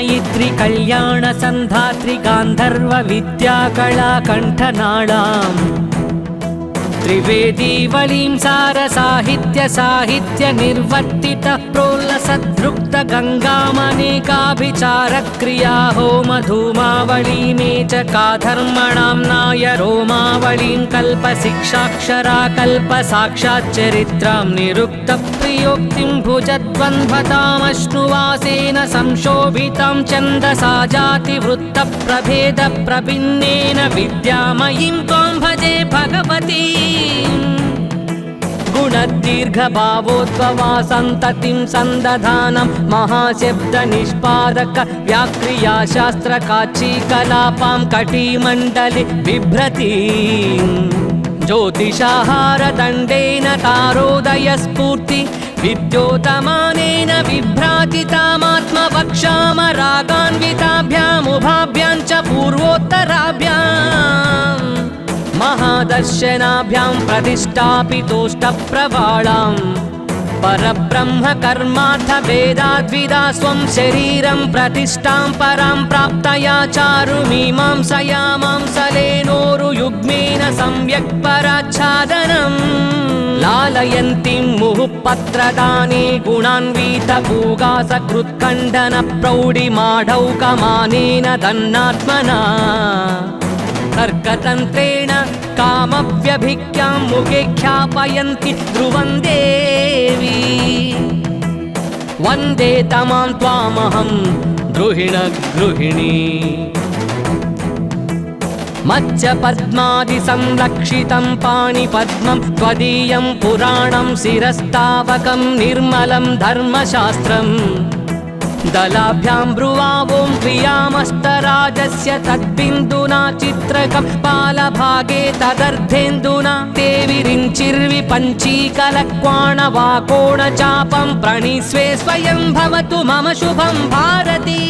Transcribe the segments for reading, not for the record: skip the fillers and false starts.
जनयित्री कल्याणसन्धात्री गान्धर्व विद्याकला कण्ठनाळाम् त्रिवेदीवलीं सारसाहित्य निर्वर्तित प्रोल्लसद्रुक्त गङ्गामनेकाभिचारक्रिया होमधूमावलीमे च काधर्मणां नाय रोमावलीं कल्पशिक्षाक्षरा कल्पसाक्षाच्चरित्रां निरुक्तप्रियोक्तिं भुजद्वन्द्वतामश्नुवासेन संशोभितां छन्दसा जातिवृत्तप्रभेदप्रभिन्नेन विद्यामयीं त्वां भजे भगवती गुणदीर्घभावोद्भवा सन्ततिं सन्दधानं महाशब्दनिष्पादक व्याक्रिया शास्त्रकाचीकलापां कटिमण्डले बिभ्रतीं ज्योतिषाहारदण्डेन तारोदयस्फूर्ति विद्योतमानेन विभ्राजितामात्मवक्षामरागान्विताभ्यामुभाभ्यां च पूर्वोत्तराभ्याम् महादर्शनाभ्यां प्रतिष्ठापितोष्टप्रवाळां परब्रह्म कर्मार्थ वेदाद्विदा स्वं शरीरं प्रतिष्ठां परां प्राप्तया चारुमीमांसया मांसलेनोरुयुग्मेन सम्यक् पराच्छादनम् लालयन्तीं मुहुःपत्रदाने गुणान्वितभूगासकृत्खण्डन प्रौढिमाढौकमानेन दन्नात्मना तर्कतन्त्रेण कामव्यभिज्ञां मुखे ख्यापयन्ति ध्रुवं देवी वन्दे तमां त्वामहं द्रुहिणगृहिणी मत्स्यपद्मादिसंलक्षितं पाणिपद्मं त्वदीयं पुराणं शिरस्तावकं निर्मलं धर्मशास्त्रम् दलाभ्यां ब्रुवावों प्रियामस्तराजस्य तद्बिन्दुना चित्रकं पालभागे तदर्धेन्दुना ते विरिञ्चिर्वि पञ्चीकलक्वाणवाकोणचापं प्रणिस्वे स्वयं भवतु मम शुभं भारती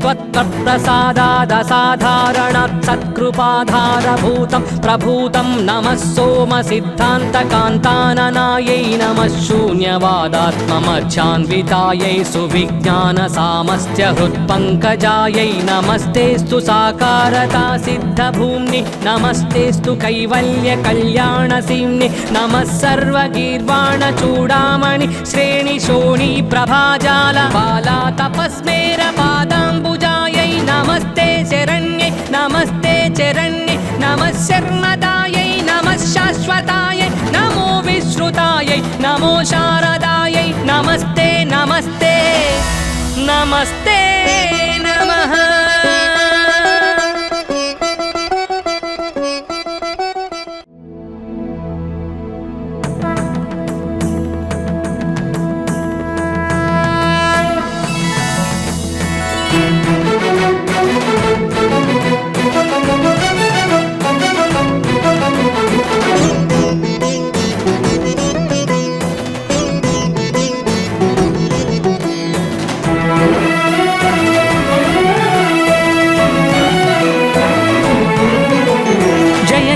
त्वत्प्रसादादसाधारणात् सत्कृपाधारभूतं प्रभूतं नमः सोमसिद्धान्तकान्ताननायै नमः शून्यवादात्ममर्चान्वितायै सुविज्ञानसामस्त्यहृत्पङ्कजायै नमस्तेऽस्तु साकारता सिद्धभूम्नि नमस्तेऽस्तु कैवल्यकल्याणसीम्नि नमः सर्वगीर्वाणचूडामणि श्रेणिशोणी प्रभाजाल बाला तपस्मेर पादाम्बुजायै नमस्ते शरण्ये नमस्ते चरण्ये नमः शर्मदायै नमः शाश्वतायै नमो विश्रुतायै नमो शारदायै नमस्ते नमस्ते नमस्ते नमः।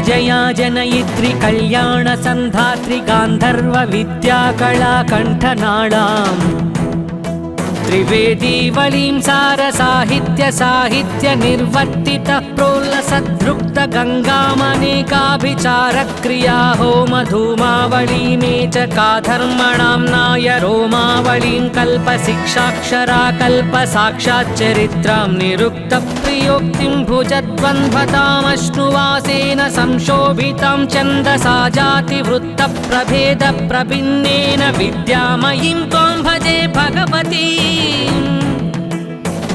जया जनयित्री कल्याणसन्धात्री गान्धर्व विद्याकला कण्ठनाळाम् त्रिवेदीवलीं सारसाहित्य निर्वर्तित प्रोल्लसद्रुक्त गङ्गामनेकाभिचारक्रिया होमधूमावलीमे च काधर्मणां नाय रोमावलीं कल्पशिक्षाक्षरा कल्पसाक्षाच्चरित्रां निरुक्तप्रियोक्तिं भुजद्वन्द्वतामश्नुवासेन संशोभितां छन्दसा जातिवृत्तप्रभेदप्रभिन्नेन विद्यामयीं त्वां भजे भगवती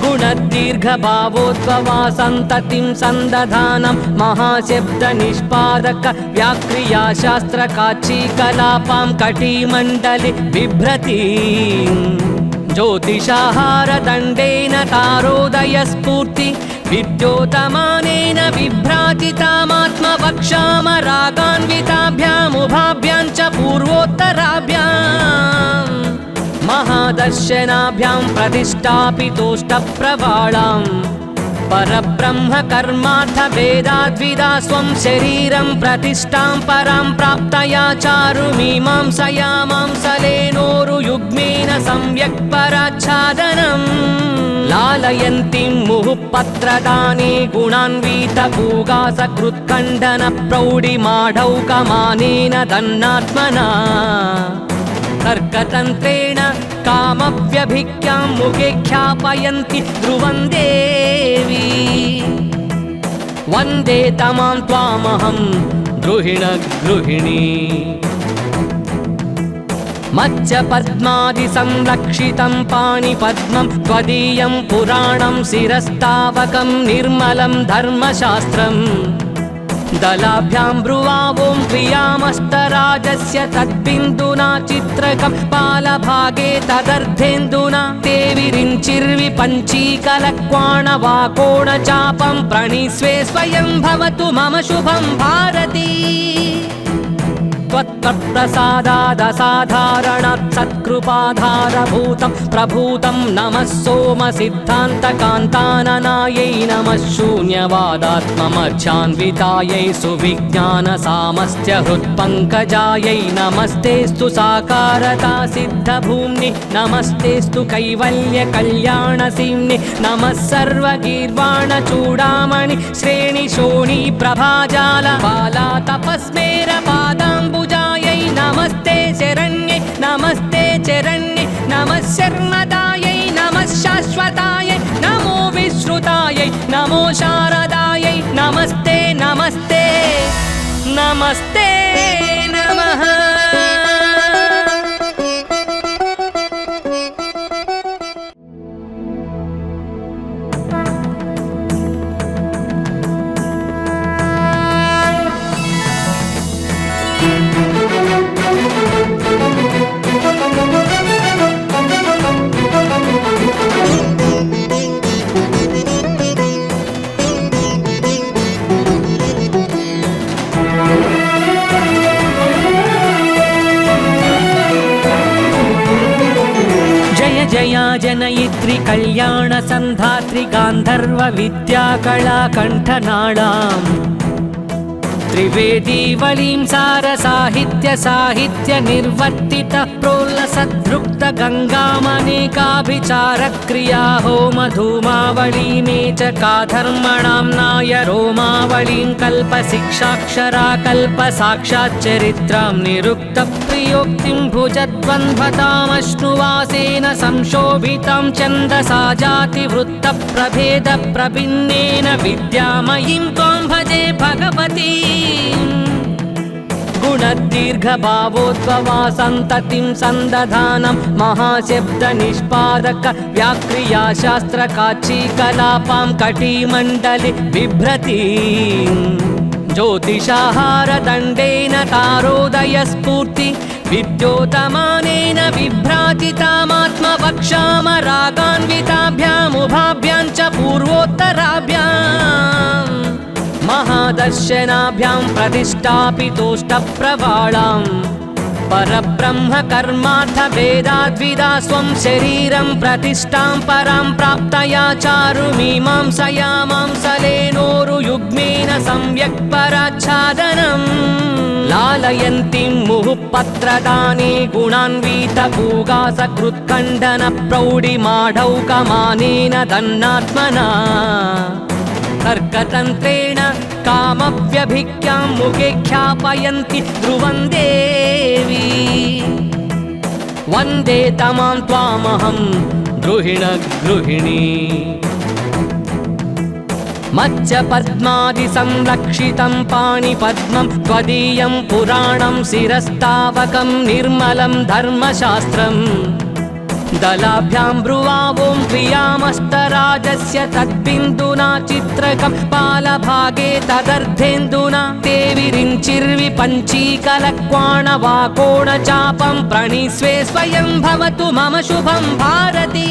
गुणदीर्घभावोद्भवा सन्ततिं सन्दधानं महाशब्दनिष्पादक व्याक्रिया शास्त्रकाचीकलापां कटिमण्डले बिभ्रतीं ज्योतिषाहारदण्डेन तारोदयस्फूर्ति विद्योतमानेन विभ्राजितामात्मवक्षामरागान्विताभ्यामुभाभ्यां च पूर्वोत्तराभ्याम् महादर्शनाभ्यां प्रतिष्ठापितोष्टप्रवाळां परब्रह्म कर्मार्थ वेदाद्विदा स्वं शरीरं प्रतिष्ठां परां प्राप्तया चारुमीमांसया मांसलेनोरुयुग्मेन सम्यक् पराच्छादनम् लालयन्तीं मुहुःपत्रदाने गुणान्वितपूगासकृत्खण्डन प्रौढिमाढौकमानेन दन्नात्मना तर्कतन्त्रेण कामव्यभिज्ञां मुखे ख्यापयन्ति ध्रुवं देवी वन्दे तमां त्वामहं द्रुहिणगृहिणी मत्स्यपद्मादिसंरक्षितं पाणिपद्मं त्वदीयं पुराणं शिरस्तावकं निर्मलं धर्मशास्त्रम् दलाभ्यां ब्रुवावों प्रियामस्तराजस्य तद्बिन्दुना चित्रकं पालभागे तदर्धेन्दुना ते विरिञ्चिर्वि पञ्चीकलक्वाणवाकोणचापं प्रणिस्वे स्वयं भवतु मम शुभं भारती त्वत्प्रसादादसाधारणात् सत्कृपाधारभूतं प्रभूतं नमः सोमसिद्धान्तकान्ताननायै नमः शून्यवादात्ममर्चान्वितायै सुविज्ञानसामस्त्यहृत्पङ्कजायै नमस्तेऽस्तु साकारता सिद्धभूम्नि नमस्तेऽस्तु कैवल्यकल्याणसीम्नि नमः सर्वगीर्वाणचूडामणि श्रेणिशोणी प्रभाजाल बाला तपस्मेर पादाम्बुजायै नमस्ते शरण्ये नमस्ते चरण्ये नमः शर्मदायै नमः शाश्वतायै नमो विश्रुतायै नमो शारदायै नमस्ते नमस्ते नमस्ते नमः जया जनयित्री कल्याणसन्धात्री गान्धर्व विद्याकला कण्ठनाळाम् त्रिवेदीवलीं सारसाहित्य निर्वर्तित प्रोल्लसद्रुक्त गङ्गामनेकाभिचारक्रिया होमधूमावलीमे च काधर्मणां नाय रोमावलीं कल्पशिक्षाक्षरा कल्पसाक्षाच्चरित्रां निरुक्तप्रियोक्तिं भुजद्वन्द्वतामश्नुवासेन संशोभितां छन्दसा जातिवृत्तप्रभेदप्रभिन्नेन विद्यामयीं त्वां भजे भगवती गुणदीर्घभावोद्भवा सन्ततिं सन्दधानं महाशब्दनिष्पादक व्याक्रिया शास्त्रकाचीकलापां कटिमण्डले बिभ्रतीं ज्योतिषाहारदण्डेन तारोदयस्फूर्ति विद्योतमानेन विभ्राजितामात्मवक्षामरागान्विताभ्यामुभाभ्यां च पूर्वोत्तराभ्याम् महादर्शनाभ्यां प्रतिष्ठापितोष्टप्रवाळां परब्रह्म कर्मार्थ वेदाद्विदा स्वं शरीरं प्रतिष्ठां परां प्राप्तया चारुमीमांसया मांसलेनोरुयुग्मेन सम्यक् पराच्छादनम् लालयन्तीं मुहुःपत्रदाने गुणान्वितपूगासकृत्खण्डन प्रौढिमाढौकमानेन दन्नात्मना तर्कतन्त्रेण कामव्यभिज्ञां मुखे ख्यापयन्ति ध्रुवं देवी वन्दे तमां त्वामहं द्रुहिणगृहिणी मत्स्यपद्मादिसंरक्षितं पाणिपद्मं त्वदीयं पुराणं शिरस्तावकं निर्मलं धर्मशास्त्रम् दलाभ्यां ब्रुवावों प्रियामस्तराजस्य तद्बिन्दुना चित्रकं पालभागे तदर्धेन्दुना ते विरिञ्चिर्वि पञ्चीकलक्वाणवाकोणचापं प्रणिस्वे स्वयं भवतु मम शुभं भारती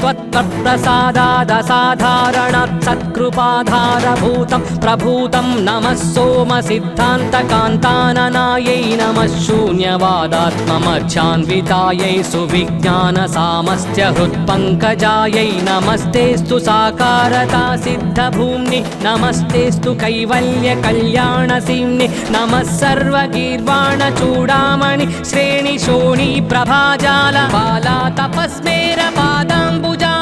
त्वत्प्रसादादसाधारणात् सत्कृपाधारभूतं प्रभूतं नमः सोमसिद्धान्तकान्ताननायै नमः शून्यवादात्ममर्चान्वितायै सुविज्ञानसामस्त्यहृत्पङ्कजायै नमस्तेऽस्तु साकारता सिद्धभूम्नि नमस्तेऽस्तु कैवल्यकल्याणसीम्नि नमः सर्वगीर्वाणचूडामणि श्रेणिशोणी प्रभाजाल बाला तपस्मेर पादाम्बुजा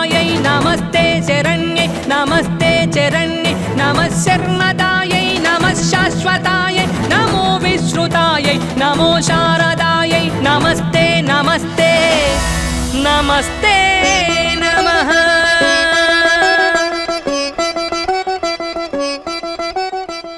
शर्मदायै नमः शाश्वतायै नमो विश्रुतायै नमो शारदायै नमस्ते नमस्ते नमस्ते